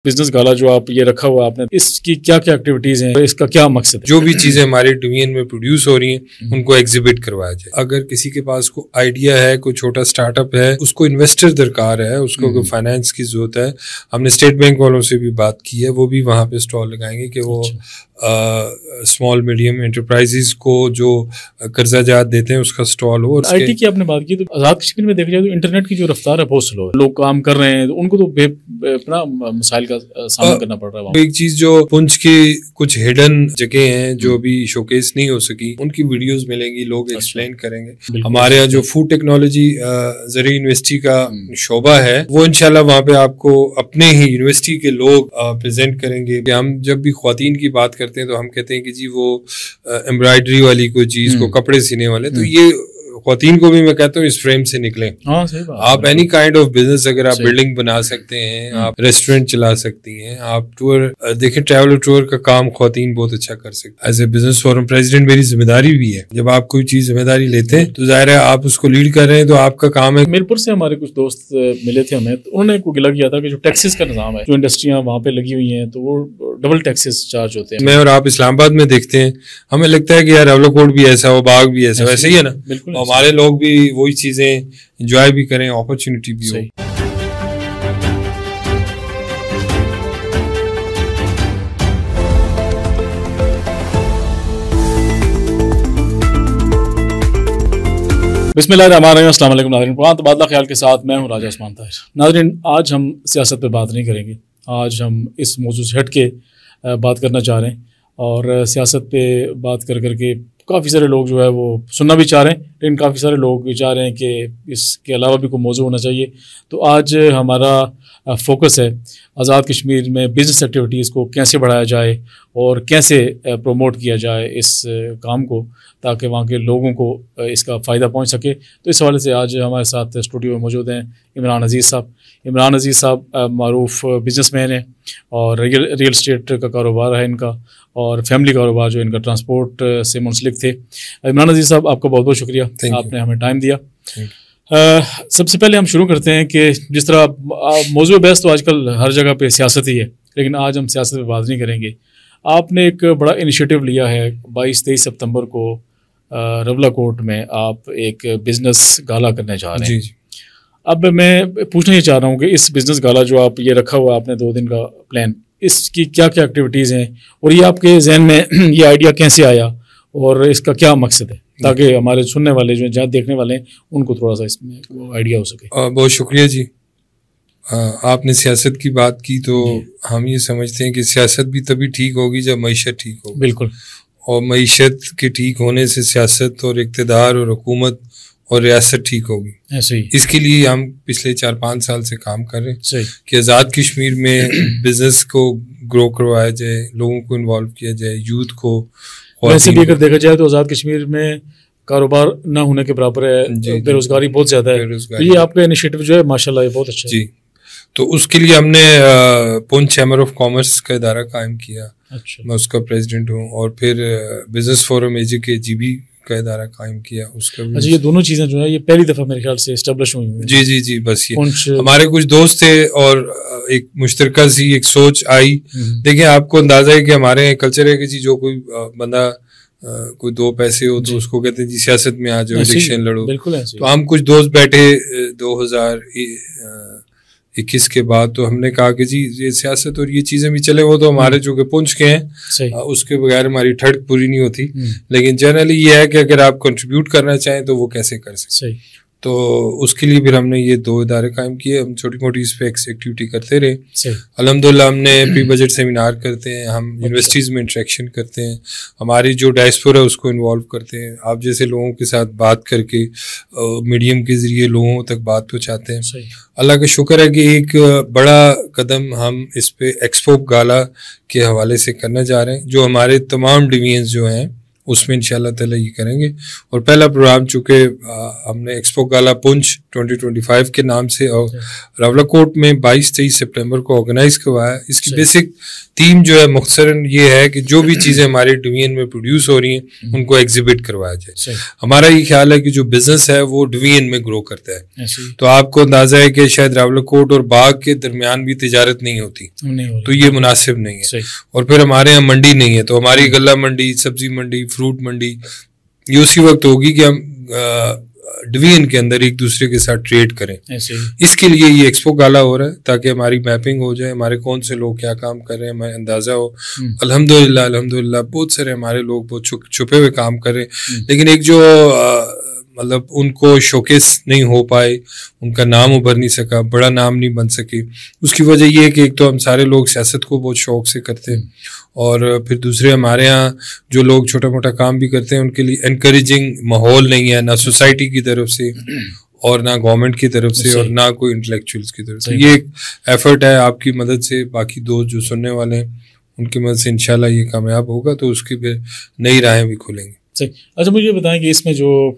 Business گالا جو آپ یہ رکھا ہوا آپ نے، اس کی کیا کیا ایکٹیویٹیز ہیں، اس کا کیا مقصد ہے؟ جو بھی چیزیں ہمارے ڈومین میں پروڈیوس ہو رہی ہیں ان کو ایگزیبٹ کروایا جائے. اگر کسی کے پاس کوئی آئیڈیا ہے، کوئی چھوٹا اسٹارٹ اپ ہے، اس کو انویسٹر درکار ہے، اس کو کوئی فائنانس کی ضرورت ہے، ہم نے اسٹیٹ بینک والوں سے بھی بات کی ہے، وہ بھی وہاں پہ اسٹال لگائیں گے کہ وہ اسمال میڈیم انٹرپرائزز کو جو قرضہ جات دیتے ہیں اس کا اسٹال ہو. آئی ٹی کی آپ نے بات کی تو آزاد کشمیر میں دیکھا جائے تو انٹرنیٹ کی جو رفتار ہے بہت سلو ہے، لوگ کام کر رہے ہیں ان کو تو بے پناہ مسائل کا سامنا کرنا پڑ رہا ہے. ایک چیز جو پنچ کی کچھ ہڈن جگہ ہیں جو ابھی شوکیس نہیں ہو سکی، ان کی ویڈیوز ملیں گی، لوگ ایکسپلین کریں گے. ہمارے یہاں جو فوڈ ٹیکنالوجی زرعی یونیورسٹی کا شعبہ ہے وہ انشاءاللہ وہاں پہ آپ کو اپنے ہی یونیورسٹی کے لوگ پریزنٹ کریں گے. کہ ہم جب بھی خواتین کی بات کرتے ہیں تو ہم کہتے ہیں کہ جی وہ ایمبرائڈری والی کوئی چیز کو کپڑے سینے والے، تو یہ خواتین کو بھی میں کہتا ہوں اس فریم سے نکلیں. آپ اینی کائنڈ آف بزنس، اگر آپ بلڈنگ بنا سکتے ہیں، آپ ریسٹورینٹ چلا سکتی ہیں، آپ ٹور دیکھیں، ٹریول ٹور کا کام خواتین بہت اچھا کر سکتے ہیں. As a business forum president میری ذمہ داری بھی ہے، جب آپ کوئی چیز ذمہ داری لیتے ہیں تو ظاہر ہے آپ اس کو لیڈ کر رہے ہیں تو آپ کا کام ہے. میرپور سے ہمارے کچھ دوست ملے تھے ہمیں، تو انہوں نے کو گلا کیا تھا کہ جو ٹیکسز کا نظام ہے، جو انڈسٹریاں وہاں پہ لگی ہوئی ہیں تو وہ ڈبل ٹیکسز چارج ہوتے ہیں. میں اور آپ اسلام آباد میں دیکھتے ہیں، ہمیں لگتا ہے کہ یار راولکوٹ بھی ایسا ہو، باغ بھی ایسا، ویسے ہی ہے نا. بالکل ہمارے لوگ بھی وہی چیزیں انجوائے بھی کریں، اپرچونٹی بھی ہو. بسم اللہ الرحمن الرحیم. السلام علیکم ناظرین، پرانا تبادلہ خیال کے ساتھ میں ہوں راجہ عثمان طاہر. ناظرین، آج ہم سیاست پہ بات نہیں کریں گے، آج ہم اس موضوع سے ہٹ کے بات کرنا چاہ رہے ہیں، اور سیاست پہ بات کر کے کافی سارے لوگ جو ہے وہ سننا بھی چاہ رہے ہیں، لیکن کافی سارے لوگ بھی چاہ رہے ہیں کہ اس کے علاوہ بھی کوئی موضوع ہونا چاہیے. تو آج ہمارا فوکس ہے آزاد کشمیر میں بزنس ایکٹیویٹیز کو کیسے بڑھایا جائے اور کیسے پروموٹ کیا جائے اس کام کو، تاکہ وہاں کے لوگوں کو اس کا فائدہ پہنچ سکے. تو اس حوالے سے آج ہمارے ساتھ اسٹوڈیو میں موجود ہیں عمران عزیز صاحب. عمران عزیز صاحب معروف بزنس مین ہیں اور ریئل اسٹیٹ کا کاروبار ہے ان کا، اور فیملی کاروبار جو ان کا ٹرانسپورٹ سے منسلک تھے. عمران عزیز صاحب، آپ کا بہت بہت شکریہ، آپ نے ہمیں ٹائم دیا. سب سے پہلے ہم شروع کرتے ہیں کہ جس طرح موضوع بحث تو آج کل ہر جگہ پہ سیاست ہی ہے، لیکن آج ہم سیاست پہ بات نہیں کریں گے. آپ نے ایک بڑا انیشیٹو لیا ہے 22-23 سپتمبر کو راولاکوٹ میں، آپ ایک بزنس گالا کرنے جا رہے ہیں. اب میں پوچھنا یہ چاہ رہا ہوں کہ اس بزنس گالا جو آپ یہ رکھا ہوا آپ نے 2 دن کا پلان، اس کی کیا کیا ایکٹیویٹیز ہیں، اور یہ آپ کے ذہن میں یہ آئیڈیا کیسے آیا اور اس کا کیا مقصد ہے، تاکہ ہمارے سننے والے جو جہاں دیکھنے والے ہیں ان کو تھوڑا سا اس میں آئیڈیا ہو سکے. بہت شکریہ جی. آپ نے سیاست کی بات کی تو ہم یہ سمجھتے ہیں کہ سیاست بھی تبھی ٹھیک ہوگی جب معیشت ٹھیک ہوگی. بالکل. اور معیشت کے ٹھیک ہونے سے سیاست اور اقتدار اور حکومت اور ریاست ٹھیک ہوگی. اس کے لیے ہم پچھلے 4-5 سال سے کام کر رہے ہیں کہ آزاد کشمیر میں بزنس کو گرو کروایا جائے، لوگوں کو انوالو کیا جائے، یوتھ کو. ویسے بھی اگر دیکھا جائے تو آزاد کشمیر میں کاروبار نہ ہونے کے برابر ہے، بے روزگاری بہت زیادہ ہے. یہ آپ کا انیشیٹو جو ہے ماشاءاللہ یہ بہت اچھا ہے. جی، تو اس کے لیے ہم نے پونچھ چیمبر آف کامرس کا ادارہ قائم کیا. میں اس کا پریزیڈنٹ ہوں. اور پھر بزنس فورم AJK کا ادارہ قائم کیا. اس کا یہ دونوں چیزیں جو ہے یہ پہلی دفعہ میرے خیال سے اسٹیبلش ہوئی ہیں. جی بس یہ ہمارے کچھ دوست تھے اور ایک مشترکہ سی ایک سوچ آئی. دیکھیں، آپ کو اندازہ ہے کہ ہمارے کلچر ہے کہ جی جو کوئی بندہ کوئی 2 پیسے ہو تو اس کو کہتے ہیں جی سیاست میں آ جاؤ، الیکشن لڑو. تو ہم کچھ دوست بیٹھے 2021 کے بعد، تو ہم نے کہا کہ جی یہ سیاست اور یہ چیزیں بھی چلے، وہ تو ہمارے جو کہ پنچ کے ہیں اس کے بغیر ہماری ٹھڑک پوری نہیں ہوتی. لیکن جنرلی یہ ہے کہ اگر آپ کنٹریبیوٹ کرنا چاہیں تو وہ کیسے کر سکتے. تو اس کے لیے پھر ہم نے یہ 2 ادارے قائم کیے. ہم چھوٹی موٹی اس پہ ایکٹیویٹی کرتے رہے. الحمدللہ ہم نے پری بجٹ سیمینار کرتے ہیں، ہم یونیورسٹیز میں انٹریکشن کرتے ہیں، ہماری جو ڈائسپورا ہے اس کو انوالو کرتے ہیں. آپ جیسے لوگوں کے ساتھ بات کر کے میڈیم کے ذریعے لوگوں تک بات پہنچاتے ہیں. اللہ کا شکر ہے کہ ایک بڑا قدم ہم اس پہ ایکسپو گالا کے حوالے سے کرنا جا رہے ہیں، جو ہمارے تمام ڈویژنز جو ہیں اس میں انشاءاللہ تعالیٰ یہ کریں گے. اور پہلا پروگرام چونکہ ہم نے ایکسپو گالا پونچھ 2025 کے نام سے اور راولاکوٹ میں 22-23 سپٹمبر کو آرگنائز کروایا. اس کی بیسک تھیم جو ہے مختصراً یہ ہے کہ جو بھی چیزیں ہمارے ڈویژن میں پروڈیوس ہو رہی ہیں ان کو ایگزیبٹ کروایا جائے. ہمارا یہ خیال ہے کہ جو بزنس ہے وہ ڈویژن میں گرو کرتا ہے. تو آپ کو اندازہ ہے کہ شاید راولاکوٹ اور باغ کے درمیان بھی تجارت نہیں ہوتی, تو یہ مناسب نہیں ہے. اور پھر ہمارے یہاں منڈی نہیں ہے, تو ہماری غلہ منڈی, سبزی منڈی, فروٹ منڈی یہ اسی وقت ہوگی کہ ہم ڈویژن کے اندر ایک دوسرے کے ساتھ ٹریڈ کریں. اس کے لیے یہ ایکسپو گالا ہو رہا ہے تاکہ ہماری میپنگ ہو جائے, ہمارے کون سے لوگ کیا کام کر رہے ہیں ہمیں اندازہ ہو. الحمدللہ بہت سارے ہمارے لوگ بہت چھپے ہوئے کام کر رہے ہیں, لیکن ایک جو مطلب ان کو شوکیس نہیں ہو پائے, ان کا نام ابھر نہیں سکا, بڑا نام نہیں بن سکے. اس کی وجہ یہ ہے کہ ایک تو ہم سارے لوگ سیاست کو بہت شوق سے کرتے ہیں, اور پھر دوسرے ہمارے ہاں جو لوگ چھوٹا موٹا کام بھی کرتے ہیں ان کے لیے انکریجنگ ماحول نہیں ہے, نہ سوسائٹی کی طرف سے اور نہ گورنمنٹ کی طرف سے اور نہ کوئی انٹلیکچوئلس کی طرف سے. یہ ایک ایفرٹ ہے آپ کی مدد سے, باقی دوست جو سننے والے ہیں ان کی مدد سے انشاءاللہ یہ کامیاب ہوگا, تو اس کی پھر نئی راہیں بھی کھلیں گی. صحیح. اچھا مجھے بتائیں کہ اس میں جو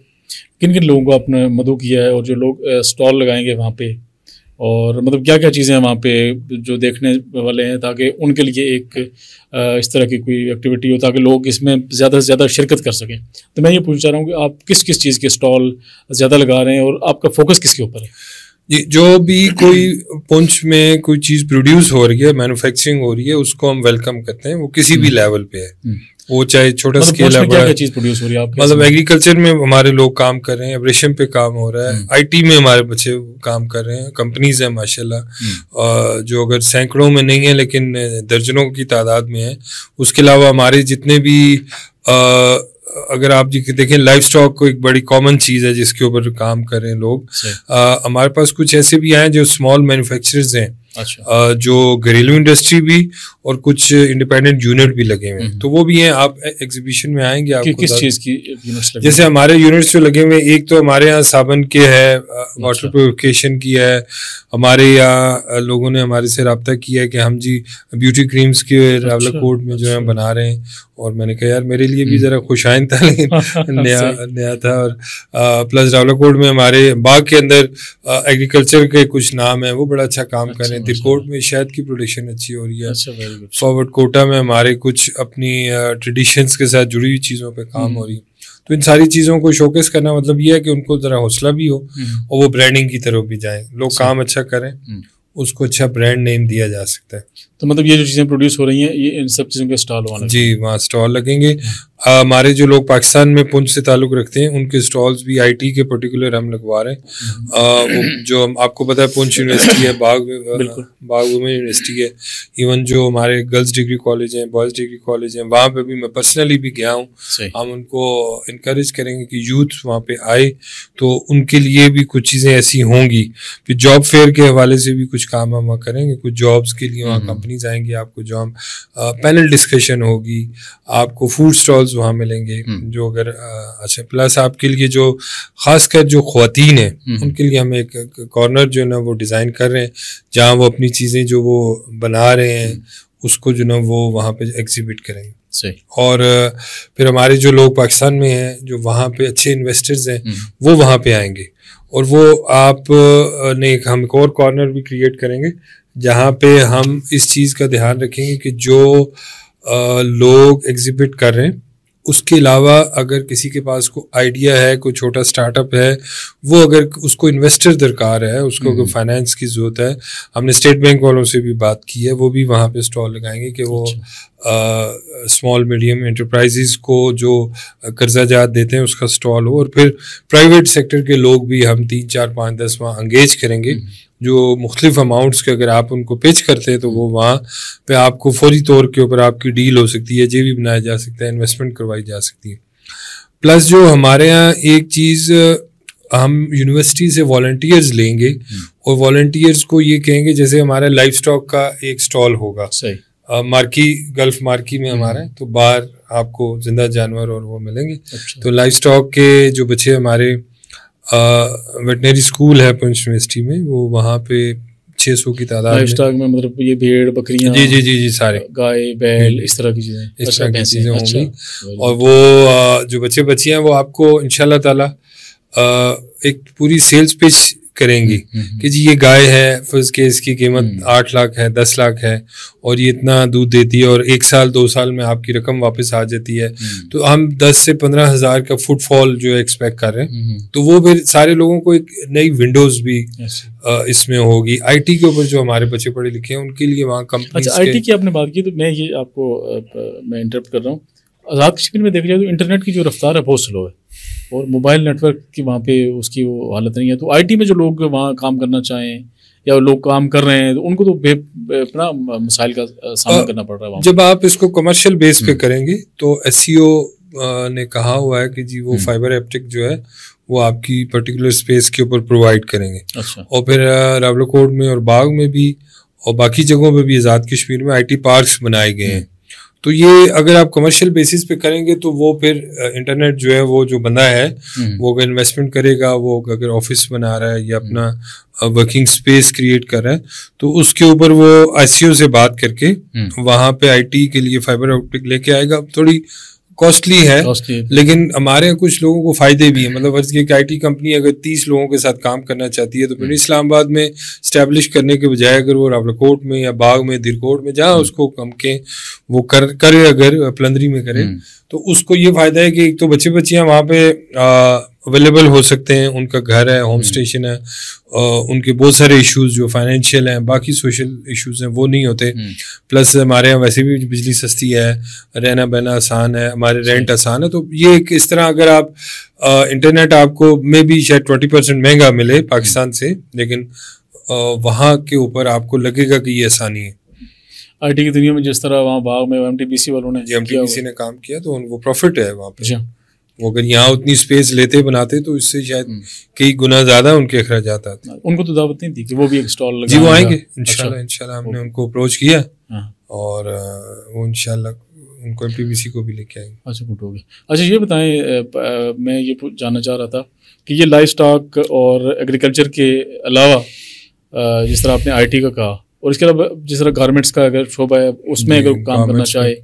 کن کن لوگوں کو آپ نے مدعو کیا ہے, اور جو لوگ اسٹال لگائیں گے وہاں پہ, اور مطلب کیا کیا چیزیں ہیں وہاں پہ جو دیکھنے والے ہیں, تاکہ ان کے لیے ایک اس طرح کی کوئی ایکٹیویٹی ہو تاکہ لوگ اس میں زیادہ سے زیادہ شرکت کر سکیں. تو میں یہ پوچھ چاہ رہا ہوں کہ آپ کس کس چیز کے اسٹال زیادہ لگا رہے ہیں اور آپ کا فوکس کس کے اوپر ہے؟ جی, جو بھی کوئی پونچھ میں کوئی چیز پروڈیوس ہو رہی ہے, مینوفیکچرنگ ہو رہی ہے, اس کو ہم ویلکم کرتے ہیں, وہ کسی بھی لیول پہ ہے, وہ چاہے چھوٹا اسکیل ہے بڑا. مطلب ایگریکلچر میں ہمارے لوگ کام کر رہے ہیں, ایوریشن پہ کام ہو رہا ہے, آئی ٹی میں ہمارے بچے کام کر رہے ہیں, کمپنیز ہیں ماشاءاللہ جو اگر سینکڑوں میں نہیں ہیں لیکن درجنوں کی تعداد میں ہیں. اس کے علاوہ ہمارے جتنے بھی اگر آپ دیکھیں لائف اسٹاک کو ایک بڑی کامن چیز ہے جس کے اوپر کام کر رہے ہیں لوگ. ہمارے پاس کچھ ایسے بھی ہیں جو اسمال مینوفیکچررز ہیں, جو گھریلو انڈسٹری بھی اور کچھ انڈیپینڈنٹ یونٹ بھی لگے ہوئے ہیں, تو وہ بھی ہیں. آپ ایگزیبیشن میں آئیں گے آپ کو کس چیز کی جیسے ہمارے یونٹس جو لگے ہوئے ہیں, ایک تو ہمارے یہاں صابن کے ہے, واٹر پیوریفیکیشن کی ہے, ہمارے یہاں لوگوں نے ہمارے سے رابطہ کیا ہے کہ ہم جی بیوٹی کریمز کے راولاکوٹ میں جو ہے بنا رہے ہیں, اور میں نے کہا یار میرے لیے بھی ذرا خوش آئند تھا لیکن نیا تھا. اور پلس راولاکوٹ میں ہمارے باغ کے اندر ایگریکلچر کے کچھ نام ہیں, وہ بڑا اچھا کام کر رہے ہیں. درکوٹ میں شہد کی پروڈکشن اچھی ہو رہی ہے. فارورڈ کوٹا میں ہمارے کچھ اپنی ٹریڈیشنس کے ساتھ جڑی ہوئی چیزوں پہ کام ہو رہی ہے. تو ان ساری چیزوں کو شوکیس کرنا مطلب یہ ہے کہ ان کو ذرا حوصلہ بھی ہو اور وہ برانڈنگ کی طرف بھی جائیں. لوگ کام اچھا کریں, اس کو اچھا برانڈ نیم دیا جا سکتا ہے. تو مطلب یہ جو چیزیں پروڈیوس ہو رہی ہیں یہ ان سب چیزوں کے اسٹال ہونے, جی وہاں اسٹال لگیں گے. ہمارے جو لوگ پاکستان میں پونچھ سے تعلق رکھتے ہیں ان کے اسٹالز بھی آئی ٹی کے پرٹیکولر ہم لگوا رہے ہیں. جو آپ کو پتا ہے پونچھ یونیورسٹی ہے, باغ وومن یونیورسٹی ہے, ایون جو ہمارے گرلز ڈگری کالج ہیں, بوائز ڈگری کالج ہیں, وہاں پہ بھی میں پرسنلی بھی گیا ہوں. ہم ان کو انکریج کریں گے کہ یوتھ وہاں پہ آئے, تو ان کے لیے بھی کچھ چیزیں ایسی ہوں گی. پھر جاب فیئر کے حوالے سے بھی کچھ کام ہم وہاں کریں گے, کچھ جابس کے لیے وہاں کمپنیز آئیں گی, آپ کو جو ہم پینل ڈسکشن ہوگی, آپ کو فوڈ اسٹالز وہاں ملیں گے جو اگر اچھا. پلس آپ کے لیے جو خاص کر جو خواتین ہیں ان کے لیے ہم ایک کارنر جو ہے نا وہ ڈیزائن کر رہے ہیں, جہاں وہ اپنی چیزیں جو وہ بنا رہے ہیں اس کو جو نا وہ وہاں پہ ایگزیبٹ کریں گے. اور پھر ہمارے جو لوگ پاکستان میں ہیں جو وہاں پہ اچھے انویسٹرز ہیں وہ وہاں پہ آئیں گے, اور وہ آپ نے ہم ایک اور کارنر بھی کریٹ کریں گے جہاں پہ ہم اس چیز کا دھیان رکھیں گے کہ جو لوگ ایگزیبٹ کر رہے ہیں اس کے علاوہ اگر کسی کے پاس کوئی آئیڈیا ہے, کوئی چھوٹا اسٹارٹ اپ ہے, وہ اگر اس کو انویسٹر درکار ہے, اس کو اگر فائنینس کی ضرورت ہے, ہم نے اسٹیٹ بینک والوں سے بھی بات کی ہے, وہ بھی وہاں پہ اسٹال لگائیں گے کہ وہ اسمال میڈیم انٹرپرائزز کو جو قرضہ جات دیتے ہیں اس کا اسٹال ہو. اور پھر پرائیویٹ سیکٹر کے لوگ بھی ہم 3 4 5 10 وہاں انگیج کریں گے, جو مختلف اماؤنٹس کے اگر آپ ان کو پیچ کرتے ہیں تو وہ وہاں پہ آپ کو فوری طور کے اوپر آپ کی ڈیل ہو سکتی ہے, جے بھی بنایا جا سکتا ہے, انویسٹمنٹ کروائی جا سکتی ہے. پلس جو ہمارے یہاں ایک چیز ہم یونیورسٹی سے والنٹیئرز لیں گے, اور والنٹیئرز کو یہ کہیں گے جیسے ہمارا لائف اسٹاک کا ایک اسٹال ہوگا مارکی, گلف مارکی میں ہمارا, تو باہر آپ کو زندہ جانور اور وہ ملیں گے. تو لائف اسٹاک کے جو بچے ہمارے ویٹنری اسکول ہے پنچ یونیورسٹی میں, وہ وہاں پہ 600 کی تعداد لائف سٹاک میں مطلب یہ بھیڑ بکریاں جی جی جی جی سارے گائے بیل اس طرح کی چیزیں اس طرح کی چیزیں ہوں گی. اور وہ جو بچے بچیاں وہ آپ کو انشاءاللہ تعالی ایک پوری سیلز پیچ کریں گی کہ جی یہ گائے ہے فرض کے اس کی قیمت 8 لاکھ ہے 10 لاکھ ہے اور یہ اتنا دودھ دیتی ہے اور 1 سال 2 سال میں آپ کی رقم واپس آ جاتی ہے. تو ہم 10 سے 15 ہزار کا فٹ فال جو ایکسپیکٹ کر رہے ہیں. تو وہ پھر سارے لوگوں کو ایک نئی ونڈوز بھی اس میں ہوگی. آئی ٹی کے اوپر جو ہمارے بچے پڑھے لکھے ہیں ان کے لیے وہاں کمپنیز. اچھا آئی ٹی کی آپ نے بات کی تو میں یہ آپ کو میں انٹرپٹ کر رہا ہوں. آزاد کشمیر میں دیکھا جائے تو انٹرنیٹ کی جو رفتار ہے بہت سلو ہے اور موبائل نیٹ ورک کی وہاں پہ اس کی وہ حالت نہیں ہے. تو آئی ٹی میں جو لوگ وہاں کام کرنا چاہیں یا لوگ کام کر رہے ہیں تو ان کو تو اپنا مسائل کا سامنا کرنا پڑ رہا ہے وہاں. جب آپ اس کو کمرشل بیس پہ کریں گے تو ایس سی او نے کہا ہوا ہے کہ جی وہ فائبر ایپٹک جو ہے وہ آپ کی پرٹیکولر اسپیس کے اوپر پرووائڈ کریں گے. اور پھر راولکوٹ میں اور باغ میں بھی اور باقی جگہوں پہ بھی آزاد کشمیر میں آئی ٹی پارکس بنائے گئے ہیں. تو یہ اگر آپ کمرشل بیسس پہ کریں گے تو وہ پھر انٹرنیٹ جو ہے وہ جو بندہ ہے وہ اگر انویسٹمنٹ کرے گا, وہ اگر آفس بنا رہا ہے یا اپنا ورکنگ اسپیس کریٹ کر رہا ہے تو اس کے اوپر وہ آئی سی او سے بات کر کے وہاں پہ آئی ٹی کے لیے فائبر آپٹک لے کے آئے گا. تھوڑی کاسٹلی ہے لیکن ہمارے یہاں کچھ لوگوں کو فائدے بھی ہیں. مطلب ایک آئی ٹی کمپنی اگر 30 لوگوں کے ساتھ کام کرنا چاہتی ہے تو پھر اسلام آباد میں اسٹیبلش کرنے کے بجائے اگر وہ راولکوٹ میں یا باغ میں درکوٹ میں جہاں اس کو کم کے وہ کرے اگر پلندری میں کرے تو اس کو یہ فائدہ ہے کہ ایک تو بچے بچیاں وہاں پہ اویلیبل ہو سکتے ہیں, ان کا گھر ہے, ہوم اسٹیشن ہے, ان کے بہت سارے ایشوز جو فائنینشیل ہیں باقی سوشل ایشوز ہیں وہ نہیں ہوتے. پلس ہمارے یہاں ویسے بھی بجلی سستی ہے, رہنا بہنا آسان ہے, ہمارے رینٹ آسان ہے. تو یہ ایک اس طرح اگر آپ انٹرنیٹ آپ کو میں بھی شاید 20% مہنگا ملے پاکستان سے لیکن وہاں کے اوپر آپ کو لگے گا کہ یہ آسانی ہے. آئی ٹی کی دنیا میں جس طرح وہاں باغ میں ایم ٹی پی سی والوں نے ایم ٹی پی سی نے کام کیا تو وہ پروفٹ ہے وہاں پہ. وہ اگر یہاں اتنی اسپیس لیتے بناتے تو اس سے شاید کئی گنا زیادہ ان کے اخراجات آتے. ان کو تو دعوت نہیں تھی کہ وہ بھی ایک اسٹال لگائیں. جی وہ آئیں گے انشاءاللہ ہم نے ان کو اپروچ کیا اور وہ انشاءاللہ ان کو ایم ٹی پی سی کو بھی لے کے آئیں گے. اچھا گڈ ہو گیا. اچھا یہ بتائیں, میں یہ جاننا چاہ رہا تھا کہ یہ لائف اسٹاک اور ایگریکلچر کے علاوہ جس طرح آپ نے آئی ٹی کا کہا اور اس کے علاوہ جس طرح گارمنٹس کا اگر شعبہ ہے اس میں اگر کام کرنا چاہے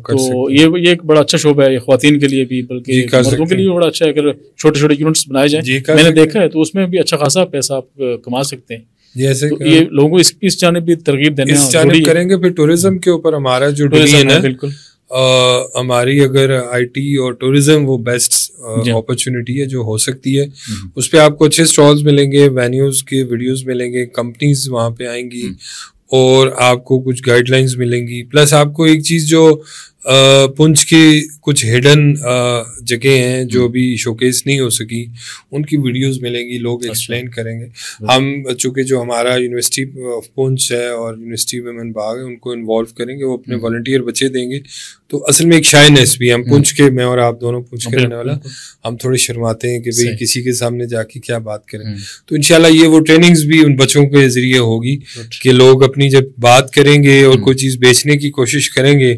تو یہ ایک بڑا اچھا شعبہ ہے. یہ خواتین کے لیے بھی بلکہ مردوں کے لیے بڑا اچھا ہے. اگر چھوٹے چھوٹے یونٹس بنائے جائیں میں نے دیکھا ہے تو اس میں بھی اچھا خاصا پیسہ آپ کما سکتے ہیں. یہ لوگوں کو اس جانب بھی ترغیب دینا کریں گے. پھر ٹورزم کے اوپر ہمارا جو ڈویژن ہے بالکل ہماری اگر آئی ٹی اور ٹورزم وہ بیسٹ اپرچونٹی ہے جو ہو سکتی ہے. اس پہ آپ کو اچھے اسٹالز ملیں گے, وینیوز کے ویڈیوز ملیں گے, کمپنیز وہاں پہ آئیں گی اور آپ کو کچھ گائیڈ لائنز ملیں گی. پلس آپ کو ایک چیز جو پنچ کی کچھ ہڈن جگہ ہیں جو بھی شوکیس نہیں ہو سکی ان کی ویڈیوز ملیں گی, لوگ ایکسپلین کریں گے. ہم چونکہ جو ہمارا یونیورسٹی آف پنچ ہے اور یونیورسٹی ویمن باغ ہے ان کو انوالو کریں گے, وہ اپنے والنٹیئر بچے دیں گے. تو اصل میں ایک شائنیس بھی, ہم پنچ کے, میں اور آپ دونوں پنچ کے رہنے والا, ہم تھوڑے شرماتے ہیں کہ بھئی کسی کے سامنے جا کے کیا بات کریں. تو انشاءاللہ یہ وہ ٹریننگز بھی ان بچوں کے ذریعے ہوگی کہ لوگ اپنی جب بات کریں گے اور کوئی چیز بیچنے کی کوشش کریں گے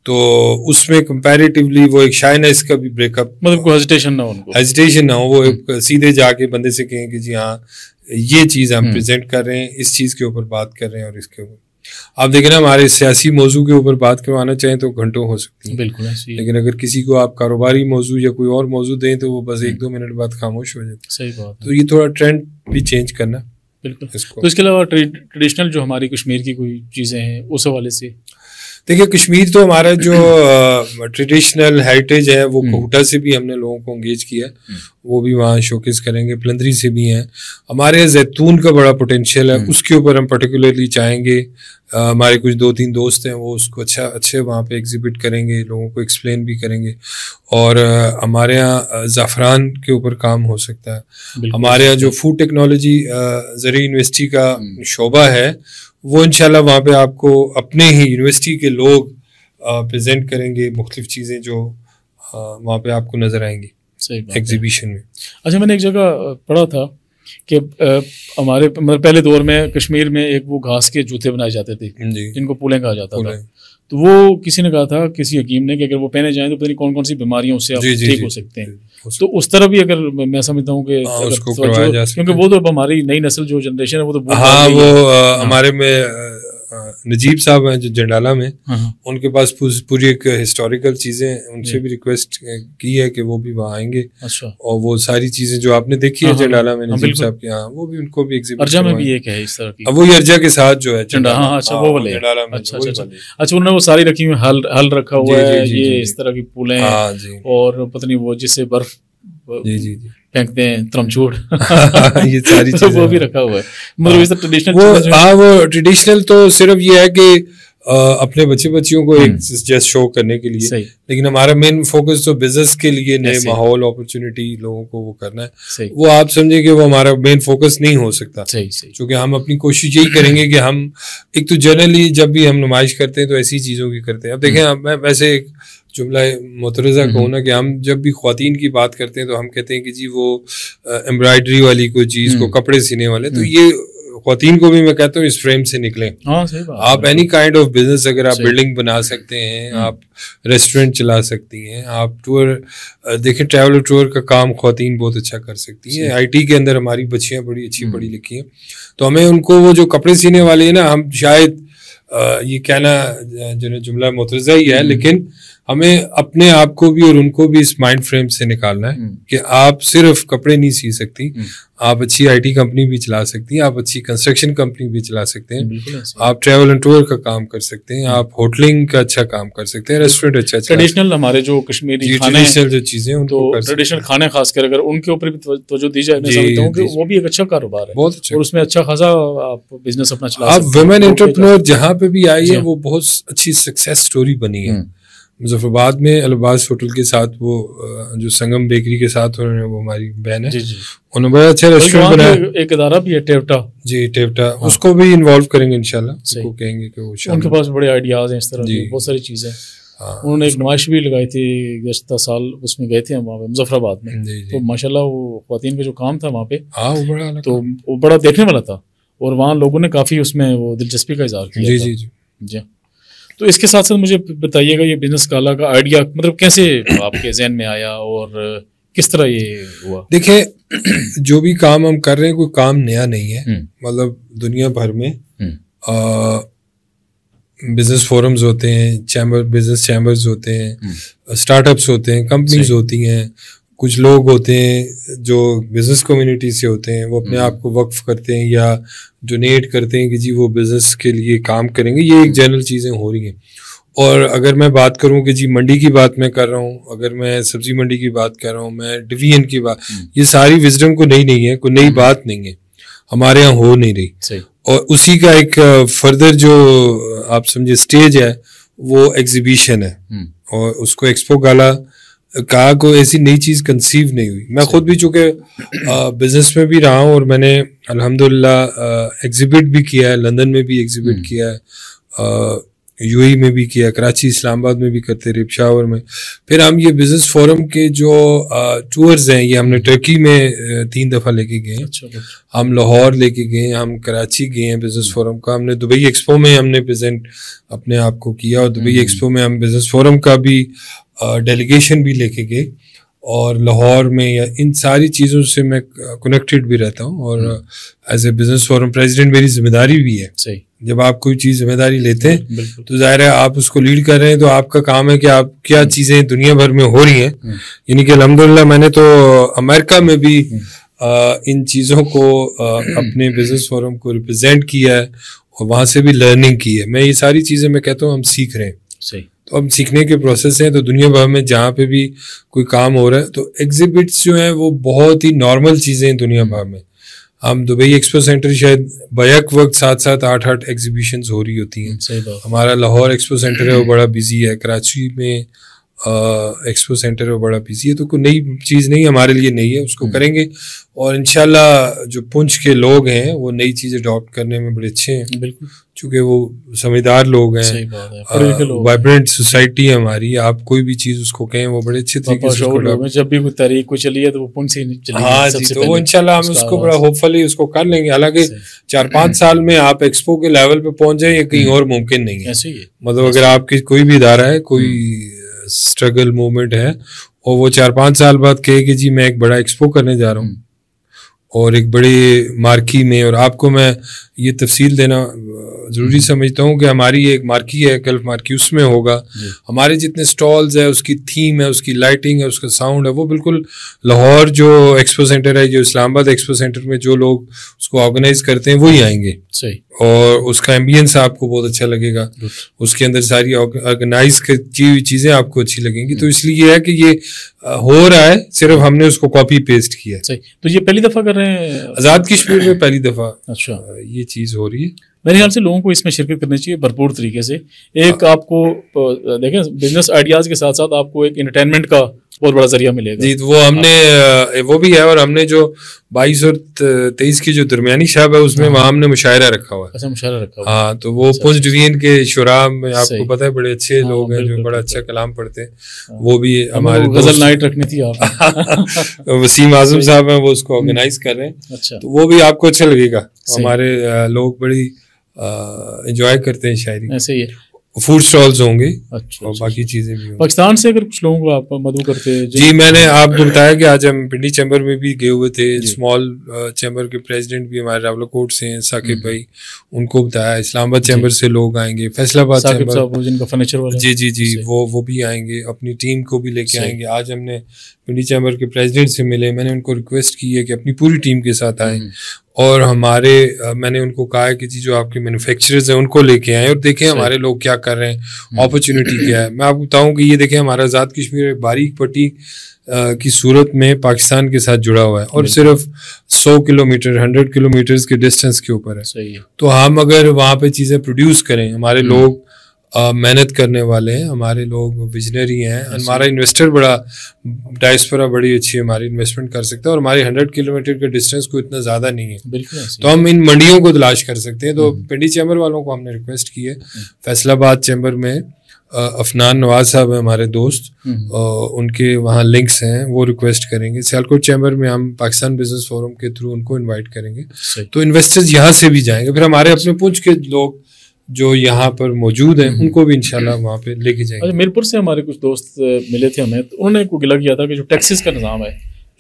تو اس میں کمپیریٹیولی وہ ایک شائنیس کا بھی بریک اپ, مطلب کوئی ہیزیٹیشن نہ ہو, وہ سیدھے جا کے بندے سے کہیں کہ جی ہاں یہ چیز ہم پریزنٹ کر رہے ہیں, اس چیز کے اوپر بات کر رہے ہیں. اور اس کے اوپر آپ دیکھیں نا ہمارے سیاسی موضوع کے اوپر بات کروانا چاہیں تو گھنٹوں ہو سکتی ہے بالکل, لیکن اگر کسی کو آپ کاروباری موضوع یا کوئی اور موضوع دیں تو وہ بس 1-2 منٹ بعد خاموش ہو جاتے. صحیح بات. تو یہ تھوڑا ٹرینڈ بھی چینج کرنا بالکل. تو اس کے علاوہ ٹریڈیشنل جو ہماری کشمیر کی کوئی چیزیں ہیں اس حوالے سے دیکھیے کشمیر تو ہمارا جو ٹریڈیشنل ہیریٹیج ہے وہ کوہٹا سے بھی ہم نے لوگوں کو انگیج کیا, وہ بھی وہاں شوکیس کریں گے. پلندری سے بھی ہیں. ہمارے زیتون کا بڑا پوٹینشیل ہے, اس کے اوپر ہم پرٹیکولرلی چاہیں گے. ہمارے کچھ 2-3 دوست ہیں وہ اس کو اچھے وہاں پہ ایگزیبٹ کریں گے, لوگوں کو ایکسپلین بھی کریں گے. اور ہمارے یہاں زعفران کے اوپر کام ہو سکتا ہے. ہمارے یہاں جو فوڈ ٹیکنالوجی زرعی یونیورسٹی کا شعبہ ہے وہ انشاءاللہ وہاں پہ آپ کو اپنے ہی یونیورسٹی کے لوگ پریزنٹ کریں گے مختلف چیزیں جو وہاں پہ آپ کو نظر آئیں گی ایگزیبیشن میں. اچھا میں نے ایک جگہ پڑھا تھا کہ ہمارے مطلب پہلے دور میں کشمیر میں ایک وہ گھاس کے جوتے بنائے جاتے تھے جن کو پولیں کہا جاتا تھا. تو وہ کسی نے کہا تھا کسی حکیم نے کہ اگر وہ پہنے جائیں تو پتہ نہیں کون کون سی بیماریوں سے آپ ٹھیک ہو سکتے ہیں. تو اس طرح بھی اگر میں سمجھتا ہوں کہ کیونکہ وہ تو ہماری نئی نسل جو جنریشن ہے وہ تو ہمارے میں نجیب صاحب ہیں جو جنڈالہ میں, ان کے پاس پوری ایک ہسٹوریکل چیزیں, ان سے بھی ریکویسٹ کی ہے کہ وہ بھی وہاں آئیں گے اور وہ ساری چیزیں جو آپ نے دیکھی ہے جنڈالہ میں نجیب صاحب کے یہاں, وہ بھی ان کو بھی ارجا میں بھی ایک ہے اس طرح کی, وہی ارجا کے ساتھ جو ہے وہ والے. اچھا انہوں نے وہ ساری رکھی ہوئی, حل رکھا ہوا ہے, یہ اس طرح کی پولیں اور پتہ نہیں وہ جس سے برف پھینکتے ہیں ترمچوڑ, یہ ساری چیزیں وہ بھی رکھا ہوا ہے. مطلب ٹریڈیشنل وہ ٹریڈیشنل تو صرف یہ ہے کہ اپنے بچیوں کو ایک جسٹ شو کرنے کے لیے, لیکن ہمارا مین فوکس تو بزنس کے لیے نئے ماحول اپرچونٹی لوگوں کو وہ کرنا ہے. وہ آپ سمجھیں کہ وہ ہمارا مین فوکس نہیں ہو سکتا, کیونکہ ہم اپنی کوشش یہی کریں گے کہ ہم ایک تو جنرلی جب بھی ہم نمائش کرتے ہیں تو ایسی چیزوں کی کرتے ہیں. اب دیکھیں میں ویسے ایک جملہ مترجہ کہوں نا کہ ہم جب بھی خواتین کی بات کرتے ہیں تو ہم کہتے ہیں کہ جی وہ ایمبرائڈری والی کوئی چیز کو کپڑے سینے والے, تو یہ خواتین کو بھی میں کہتا ہوں اس فریم سے نکلیں. آپ اینی کائنڈ آف بزنس, اگر آپ بلڈنگ بنا سکتے ہیں, آپ ریسٹورینٹ چلا سکتی ہیں, آپ ٹور دیکھیں, ٹریول اور ٹور کا کام خواتین بہت اچھا کر سکتی ہیں. آئی ٹی کے اندر ہماری بچیاں بڑی اچھی پڑھی لکھی ہیں, تو ہمیں ان کو وہ جو کپڑے سینے والے ہیں نا, ہم شاید یہ کہنا جو جملہ مترجہ ہی ہے, لیکن ہمیں اپنے آپ کو بھی اور ان کو بھی اس مائنڈ فریم سے نکالنا ہے کہ آپ صرف کپڑے نہیں سی سکتی, آپ اچھی آئی ٹی کمپنی بھی چلا سکتی ہیں, آپ اچھی کنسٹرکشن کمپنی بھی چلا سکتے ہیں, آپ ٹریول اینڈ ٹور کا کام کر سکتے ہیں, آپ ہوٹلنگ کا اچھا کام کر سکتے ہیں, ریسٹورینٹ اچھا. ٹریڈیشنل ہمارے جو کشمیری ٹریڈیشنل جو چیزیں ہیں, تو ٹریڈیشنل کھانے خاص کر اگر ان کے اوپر بھی توجہ دی جائے, میں سمجھتا ہوں کہ وہ بھی ایک اچھا کاروبار ہے, بہت اچھا, اور اس میں اچھا خاصا آپ بزنس اپنا چلا سکتے ہیں. آپ ویمن انٹرپرینور جہاں پہ بھی آئی ہے وہ بہت اچھی سکسیس سٹوری بنی ہے. مظفر آباد میں الباز ہوٹل کے ساتھ وہ جو سنگم بیکری کے ساتھ انہوں نے, وہ ہماری بہن ہے, انہوں نے بڑا اچھا ریسٹورینٹ بنایا. ایک ادارہ بھی ہے ٹیوٹا, جی ٹیوٹا, اس کو بھی انوالو کریں گے انشاءاللہ, اس کو کہیں گے کہ وہ ان کے پاس بڑے آئیڈیاز ہیں اس طرح کی بہت ساری چیزیں. انہوں نے ایک نمائش بھی لگائی تھی گزشتہ سال, اس میں گئے تھے ہم وہاں پہ مظفر آباد میں, تو ماشاءاللہ وہ خواتین کا جو کام تھا وہاں پہ تو وہ بڑا دیکھنے والا تھا, اور وہاں لوگوں نے کافی اس میں وہ دلچسپی کا اظہار کیا. جی. تو اس کے ساتھ ساتھ مجھے بتائیے گا یہ بزنس کالا کا آئیڈیا مطلب کیسے آپ کے ذہن میں آیا اور کس طرح یہ ہوا؟ دیکھیں, جو بھی کام ہم کر رہے ہیں کوئی کام نیا نہیں ہے. مطلب دنیا بھر میں بزنس فورمز ہوتے ہیں, بزنس چیمبرز ہوتے ہیں, اسٹارٹ اپس ہوتے ہیں, کمپنیز ہوتی ہیں, کچھ لوگ ہوتے ہیں جو بزنس کمیونٹی سے ہوتے ہیں, وہ اپنے آپ کو وقف کرتے ہیں یا ڈونیٹ کرتے ہیں کہ جی وہ بزنس کے لیے کام کریں گے. یہ ایک جنرل چیزیں ہو رہی ہیں. اور اگر میں بات کروں کہ جی منڈی کی بات میں کر رہا ہوں, اگر میں سبزی منڈی کی بات کر رہا ہوں, میں ڈویژن کی بات, یہ ساری وزڈم کو نہیں ہے, کوئی نئی بات نہیں ہے, ہمارے یہاں ہو نہیں رہی. اور اسی کا ایک فردر جو آپ سمجھے اسٹیج ہے وہ ایگزیبیشن ہے, اور اس کو ایکسپو گالا کہا کوئی ایسی نئی چیز کنسیو نہیں ہوئی. میں خود بھی چونکہ بزنس میں بھی رہا ہوں, اور میں نے الحمدللہ ایگزیبٹ بھی کیا ہے, لندن میں بھی ایگزیبٹ کیا ہے, یو اے میں بھی کیا, کراچی اسلام آباد میں بھی کرتے, رے پشاور میں. پھر ہم یہ بزنس فورم کے جو ٹورز ہیں یہ ہم نے ٹرکی میں 3 دفعہ لے کے گئے ہیں, ہم لاہور لے کے گئے ہیں, ہم کراچی گئے ہیں بزنس فورم کا, ہم نے دبئی ایکسپو میں ہم نے پریزنٹ اپنے آپ کو کیا, اور دبئی ایکسپو میں ہم بزنس فورم کا بھی ڈیلیگیشن بھی لے کے گئے, اور لاہور میں یا ان ساری چیزوں سے میں کنیکٹڈ بھی رہتا ہوں, اور as a business forum president میری ذمہ داری بھی ہے. جب آپ کوئی چیز ذمہ داری لیتے ہیں تو ظاہر ہے آپ اس کو لیڈ کر رہے ہیں, تو آپ کا کام ہے کہ آپ کیا چیزیں دنیا بھر میں ہو رہی ہیں. یعنی کہ الحمدللہ میں نے تو امریکہ میں بھی ان چیزوں کو اپنے بزنس فورم کو ریپرزینٹ کیا ہے, اور وہاں سے بھی لرننگ کی ہے. میں یہ ساری چیزیں میں کہتا ہوں ہم سیکھ رہے ہیں, تو ہم سیکھنے کے پروسیس ہیں. تو دنیا بھر میں جہاں پہ بھی کوئی کام ہو رہا ہے, تو ایگزیبٹس جو ہیں وہ بہت ہی نارمل چیزیں ہیں دنیا بھر میں. ہم دبئی ایکسپو سینٹر شاید بیک وقت 7-8 ایگزیبیشنز ہو رہی ہوتی ہیں. ہمارا لاہور ایکسپو سینٹر ہے وہ بڑا بزی ہے, کراچی میں ایکسپو سینٹر ہے وہ بڑا بزی ہے. تو کوئی نئی چیز نہیں ہمارے لیے نہیں ہے, اس کو کریں گے, اور انشاءاللہ جو پنچ کے لوگ ہیں وہ نئی چیز اڈاپٹ کرنے میں بڑے اچھے ہیں. بالکل, چونکہ وہ سمجھدار لوگ ہیں, وائبرنٹ سوسائٹی ہے ہماری, آپ کوئی بھی چیز اس کو کہیں وہ بڑے اچھے طریقے سے, جب بھی کوئی تحریک کوئی چلی ہے تو وہ پنچ سے چلی. ہاں جی, تو وہ انشاءاللہ ہم اس کو بڑا ہوپ فلی اس کو کر لیں گے. حالانکہ 4-5 سال میں آپ ایکسپو کے لیول پہ پہنچ جائیں, یہ کہیں اور ممکن نہیں ہے. مطلب اگر آپ کی کوئی بھی ادارہ ہے, کوئی اسٹرگل موومنٹ ہے, اور وہ 4-5 سال بعد کہے کہ جی میں ایک بڑا ایکسپو کرنے جا رہا ہوں اور ایک بڑی مارکی میں, اور آپ کو میں یہ تفصیل دینا ضروری سمجھتا ہوں کہ ہماری ایک مارکی ہے گلف مارکی, اس میں ہوگا ہمارے جتنے سٹالز ہیں, اس کی تھیم ہے, اس کی لائٹنگ ہے, اس کا ساؤنڈ ہے, وہ بالکل لاہور جو ایکسپو سینٹر ہے, جو اسلام آباد ایکسپو سینٹر میں جو لوگ اس کو آرگنائز کرتے ہیں وہی آئیں گے. اور اس کا ایمبینس آپ کو بہت اچھا لگے گا, اس کے اندر ساری آرگنائز کی ہوئی چیزیں آپ کو اچھی لگیں گی. تو اس لیے یہ ہے کہ یہ ہو رہا ہے, صرف ہم نے اس کو کاپی پیسٹ کیا ہے. تو یہ پہلی دفعہ کر رہے ہیں آزاد کشمیر میں, پہلی دفعہ اچھا یہ چیز ہو رہی ہے. میرے خیال سے لوگوں کو اس میں شرکت کرنی چاہیے بھرپور طریقے سے. ایک آپ کو دیکھیں بزنس آئیڈیاز کے ساتھ ساتھ آپ کو ایک انٹرٹینمنٹ کا بہت بڑا ذریعہ ملے گا. جی, تو وہ ہم نے وہ بھی ہے, اور ہم نے جو 22 اور 23 کی جو درمیانی شب ہے اس میں وہاں ہم نے مشاعرہ رکھا ہوا ہے. اچھا, مشاعرہ رکھا ہوا. ہاں, تو وہ پنچ ڈویژن کے شعراء میں آپ کو پتہ ہے بڑے اچھے لوگ ہیں جو بڑا اچھا کلام پڑھتے ہیں, وہ بھی ہمارے غزل نائٹ رکھنی تھی آپ. وسیم اعظم صاحب ہیں, وہ اس کو آرگنائز کر رہے ہیں. تو وہ بھی آپ کو اچھا لگے گا. ہمارے لوگ بڑی انجوائے کرتے ہیں شاعری. ایسے ہی ہے. فوڈ سٹالز ہوں گے اور باقی چیزیں بھی ہوں. پاکستان سے اگر کچھ لوگوں کو آپ مدعو کرتے ہیں. جی, میں نے آپ کو بتایا کہ آج ہم پنڈی چیمبر میں بھی گئے ہوئے تھے. اسمال چیمبر کے پریزیڈنٹ بھی ہمارے راولہ کوٹ سے ہیں, ثاقب بھائی, ان کو بتایا. اسلام آباد چیمبر سے لوگ آئیں گے, فیصل آباد چیمبر جن کا فرنیچر والا, جی جی جی, وہ بھی آئیں گے, اپنی ٹیم کو بھی لے کے آئیں گے. آج ہم نے پنڈی چیمبر کے پریزیڈنٹ سے ملے, میں نے ان کو ریکویسٹ کی ہے کہ اپنی پوری ٹیم کے ساتھ آئیں, اور میں نے ان کو کہا ہے کہ جی جو آپ کے مینوفیکچررز ہیں ان کو لے کے آئیں اور دیکھیں ہمارے لوگ کیا کر رہے ہیں, اپرچونیٹی کیا ہے. میں آپ کو بتاؤں کہ یہ دیکھیں ہمارا آزاد کشمیر ایک باریک پٹی کی صورت میں پاکستان کے ساتھ جڑا ہوا ہے, اور صرف 100 کلومیٹر 100 کلومیٹرز کے ڈسٹینس کے اوپر ہے. تو ہم اگر وہاں پہ چیزیں پروڈیوس کریں, ہمارے لوگ محنت کرنے والے ہیں, ہمارے لوگ ویژنری ہیں, ہمارا انویسٹر بڑا ڈائسپورا بڑی اچھی ہماری انویسٹمنٹ کر سکتا ہے, اور ہمارے 100 کلومیٹر کا ڈسٹینس کو اتنا زیادہ نہیں ہے, تو ہم ان منڈیوں کو تلاش کر سکتے ہیں. تو پنڈی چیمبر والوں کو ہم نے ریکویسٹ کی ہے. فیصل آباد چیمبر میں افنان نواز صاحب ہیں ہمارے دوست, ان کے وہاں لنکس ہیں, وہ ریکویسٹ کریں گے. سیالکوٹ چیمبر میں ہم پاکستان بزنس فورم کے تھرو ان کو انوائٹ کریں گے, تو انویسٹرز یہاں سے بھی جائیں گے. پھر ہمارے اپنے پونچھ کے لوگ جو یہاں پر موجود ہیں ان کو بھی انشاءاللہ وہاں پہ لے کے جائیں گے. میرپور سے ہمارے کچھ دوست ملے تھے ہمیں, تو انہوں نے کو گلا کیا تھا کہ جو ٹیکسز کا نظام ہے,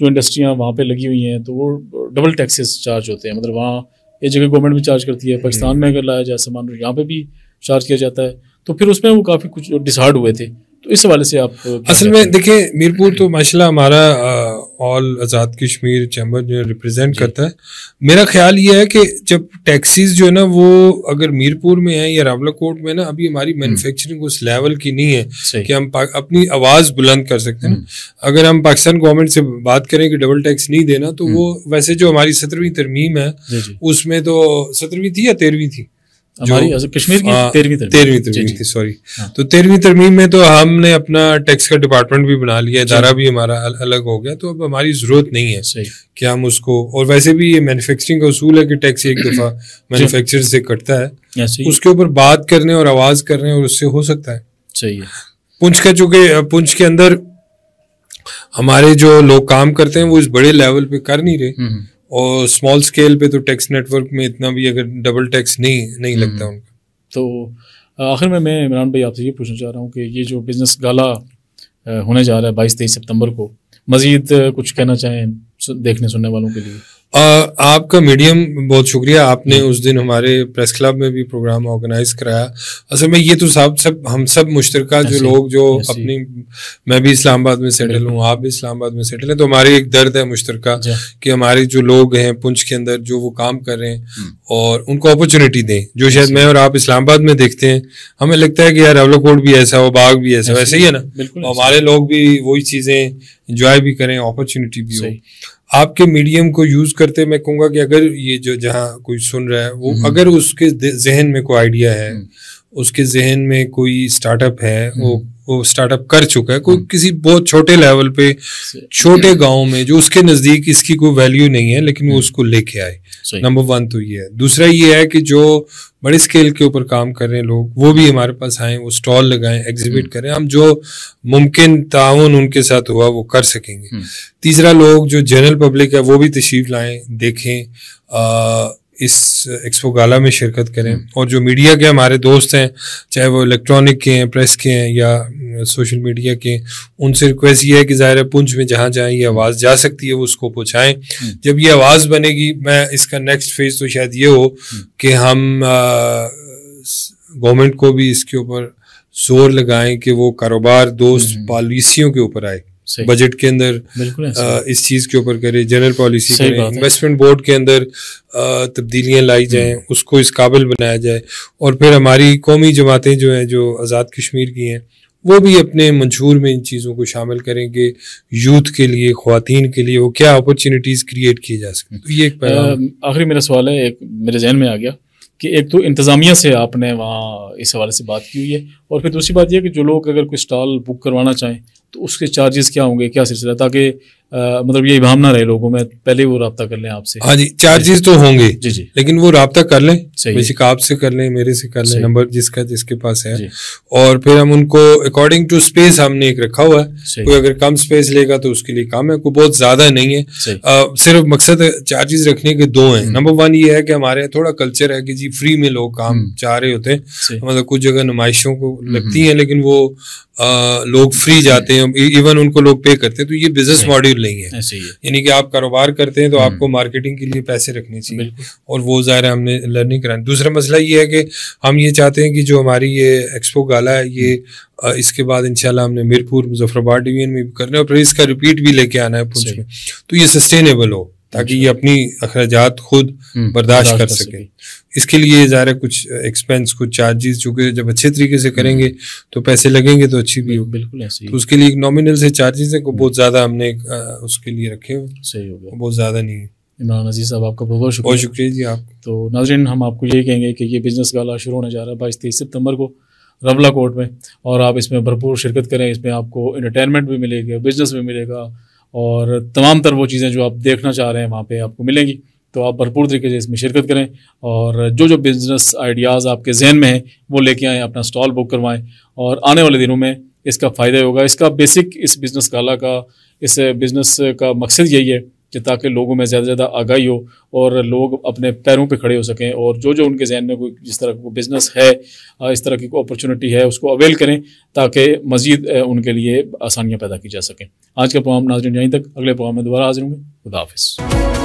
جو انڈسٹریاں وہاں پہ لگی ہوئی ہیں, تو وہ ڈبل ٹیکسز چارج ہوتے ہیں. مطلب وہاں ایک جگہ گورنمنٹ بھی چارج کرتی ہے, پاکستان میں اگر لایا جائے سامان یہاں پہ بھی چارج کیا جاتا ہے, تو پھر اس میں وہ کافی کچھ ڈسہارڈ ہوئے تھے. تو اس حوالے سے آپ اصل میں دیکھیں میرپور تو ماشاءاللہ ہمارا آل آزاد کشمیر چیمبر جو ریپرزینٹ کرتا ہے. میرا خیال یہ ہے کہ جب ٹیکسیز جو ہے نا وہ اگر میرپور میں ہیں یا راولہ کوٹ میں نا, ابھی ہماری مینوفیکچرنگ اس لیول کی نہیں ہے کہ ہم اپنی آواز بلند کر سکتے ہیں. اگر ہم پاکستان گورنمنٹ سے بات کریں کہ ڈبل ٹیکس نہیں دینا, تو وہ ویسے جو ہماری 17ویں ترمیم ہے اس میں تو 17ویں تھی یا 13ویں تھی, ہماری کشمیر کی 13ویں ترمیم تھی, سوری. تو 13ویں ترمیم میں تو ہم نے اپنا ٹیکس کا ڈپارٹمنٹ بھی بنا لیا, ادارہ بھی ہمارا الگ ہو گیا. تو اب ہماری ضرورت نہیں ہے کہ ہم اس کو, اور ویسے بھی یہ مینوفیکچرنگ کا اصول ہے کہ ٹیکس ایک دفعہ مینوفیکچر سے کٹتا ہے, اس کے اوپر بات کرنے اور آواز کرنے اور اس سے ہو سکتا ہے. صحیح ہے. پنچ کا چونکہ پنچ کے اندر ہمارے جو لوگ کام کرتے ہیں وہ اس بڑے لیول پہ کر نہیں رہے, اور اسمال اسکیل پہ تو ٹیکس نیٹ ورک میں اتنا بھی اگر ڈبل ٹیکس نہیں لگتا ان کا. تو آخر میں عمران بھائی آپ سے یہ پوچھنا چاہ رہا ہوں کہ یہ جو بزنس گالا ہونے جا رہا ہے 22-23 سپتمبر کو, مزید کچھ کہنا چاہیں دیکھنے سننے والوں کے لیے؟ آپ کا میڈیم بہت شکریہ, آپ نے اس دن ہمارے پریس کلب میں بھی پروگرام آرگنائز کرایا. اصل میں یہ تو ہم سب مشترکہ جو لوگ جو اپنی, میں بھی اسلام آباد میں سیٹل ہوں, آپ بھی اسلام آباد میں سیٹل ہیں, تو ہماری ایک درد ہے مشترکہ کہ ہمارے جو لوگ ہیں پنچ کے اندر جو وہ کام کر رہے ہیں اور ان کو اپرچونیٹی دیں, جو شاید میں اور آپ اسلام آباد میں دیکھتے ہیں. ہمیں لگتا ہے کہ یار راولہ کوٹ بھی ایسا ہو, باغ بھی ایسا, ویسے ہی ہے نا, ہمارے لوگ بھی وہی چیزیں انجوائے بھی کریں, اپرچونیٹی بھی ہو. آپ کے میڈیم کو یوز کرتے میں کہوں گا کہ اگر یہ جو جہاں کوئی سن رہا ہے وہ اگر اس کے ذہن میں کوئی آئیڈیا ہے, اس کے ذہن میں کوئی اسٹارٹ اپ ہے, وہ وہ اسٹارٹ اپ کر چکا ہے, کوئی کسی بہت چھوٹے لیول پہ چھوٹے گاؤں میں جو اس کے نزدیک اس کی کوئی ویلیو نہیں ہے لیکن وہ اس کو لے کے آئے. نمبر 1 تو یہ ہے. دوسرا یہ ہے کہ جو بڑے اسکیل کے اوپر کام کر رہے ہیں لوگ وہ بھی ہمارے پاس آئیں, وہ اسٹال لگائیں, ایگزیبٹ کریں, ہم جو ممکن تعاون ان کے ساتھ ہوا وہ کر سکیں گے. تیسرا لوگ جو جنرل پبلک ہے وہ بھی تشریف لائیں, دیکھیں, اس ایکسپو گالا میں شرکت کریں. اور جو میڈیا کے ہمارے دوست ہیں چاہے وہ الیکٹرانک کے ہیں, پریس کے ہیں یا سوشل میڈیا کے ہیں, ان سے ریکویسٹ یہ ہے کہ ظاہر ہے پونچھ میں جہاں جہاں یہ آواز جا سکتی ہے وہ اس کو پہنچائیں. جب یہ آواز بنے گی, میں اس کا نیکسٹ فیز تو شاید یہ ہو کہ ہم گورنمنٹ کو بھی اس کے اوپر زور لگائیں کہ وہ کاروبار دوست پالیسیوں کے اوپر آئے, بجٹ کے اندر اس چیز کے اوپر کرے, جنرل پالیسی کریں, انویسٹمنٹ بورڈ کے اندر تبدیلیاں لائی جائیں, اس کو اس قابل بنایا جائے. اور پھر ہماری قومی جماعتیں جو ہیں جو آزاد کشمیر کی ہیں وہ بھی اپنے منشور میں ان چیزوں کو شامل کریں کہ یوتھ کے لیے, خواتین کے لیے وہ کیا اپرچونیٹیز کریٹ کی جا سکیں. تو یہ ایک آخری میرا سوال ہے, ایک میرے ذہن میں آ گیا کہ ایک تو انتظامیہ سے آپ نے وہاں اس حوالے سے بات کی ہوئی ہے, اور پھر دوسری بات یہ کہ جو لوگ اگر کوئی اسٹال بک کروانا چاہیں تو اس کے چارجز کیا ہوں گے, کیا سلسلہ, تاکہ مطلب یہ ابہام نہ رہے لوگوں میں, پہلے وہ رابطہ کر لیں آپ سے. ہاں جی, چارجز تو ہوں گے جی لیکن وہ رابطہ کر لیں, بیسک آپ سے کر لیں, میرے سے کر لیں, نمبر جس کے پاس ہے. اور پھر ہم ان کو اکارڈنگ ٹو اسپیس ہم نے ایک رکھا ہوا ہے, کوئی اگر کم اسپیس لے گا تو اس کے لیے کم ہے, کوئی بہت زیادہ نہیں ہے. صرف مقصد چارجز رکھنے کے 2 ہیں. نمبر 1 یہ ہے کہ ہمارے تھوڑا کلچر ہے کہ جی فری میں لوگ کام چاہ رہے ہوتے ہیں, مطلب کچھ جگہ نمائشوں کو لگتی ہیں لیکن وہ لوگ فری جاتے ہیں, ایون ان کو لوگ پے کرتے ہیں. تو یہ بزنس ماڈل نہیں ہے, یعنی کہ آپ کاروبار کرتے ہیں تو آپ کو مارکیٹنگ کے لیے پیسے رکھنے چاہیے, اور وہ ظاہر ہم نے لرننگ کرانی. دوسرا مسئلہ یہ ہے کہ ہم یہ چاہتے ہیں کہ جو ہماری یہ ایکسپو گالا ہے یہ اس کے بعد انشاءاللہ ہم نے میرپور مظفر آباد ڈویژن میں بھی کرنا ہے, اور پھر اس کا ریپیٹ بھی لے کے آنا ہے پونچھ میں, تو یہ سسٹینیبل ہو تاکہ یہ اپنی اخراجات خود برداشت کر سکے. اس کے لیے ظاہر ہے کچھ ایکسپینس, کچھ چارجز, چونکہ جب اچھے طریقے سے کریں گے تو پیسے لگیں گے تو اچھی بھی ہوگی. تو اس کے لیے ایک نامنل سے چارجز ہیں, کو بہت زیادہ ہم نے اس کے لیے رکھے ہوئے, صحیح ہو گیا, بہت زیادہ نہیں ہے. عمران عزیز صاحب آپ کا بہت شکریہ. بہت شکریہ جی آپ. تو ناظرین ہم آپ کو یہی کہیں گے کہ یہ بزنس گالا شروع ہونے جا رہا ہے 22-23 ستمبر کو رملہ کوٹ میں, اور آپ اس میں بھرپور شرکت کریں. اس میں آپ کو انٹرٹینمنٹ بھی ملے گا, بزنس بھی ملے گا, اور تمام تر وہ چیزیں جو آپ دیکھنا چاہ رہے ہیں وہاں پہ آپ کو ملیں گی. تو آپ بھرپور طریقے سے اس میں شرکت کریں, اور جو بزنس آئیڈیاز آپ کے ذہن میں ہیں وہ لے کے آئیں, اپنا اسٹال بک کروائیں, اور آنے والے دنوں میں اس کا فائدہ ہوگا. اس کا بیسک اس بزنس گالا کا, اس بزنس کا مقصد یہی ہے کہ تاکہ لوگوں میں زیادہ سے زیادہ آگاہی ہو اور لوگ اپنے پیروں پہ کھڑے ہو سکیں, اور جو ان کے ذہن میں کوئی جس طرح کا بزنس ہے, اس طرح کی کوئی اپرچونٹی ہے, اس کو اویل کریں تاکہ مزید ان کے لیے آسانیاں پیدا کی جا سکیں. آج کا پروگرام ناظرین یہیں تک, اگلے پروگرام میں دوبارہ حاضر ہوں گے. خدا حافظ.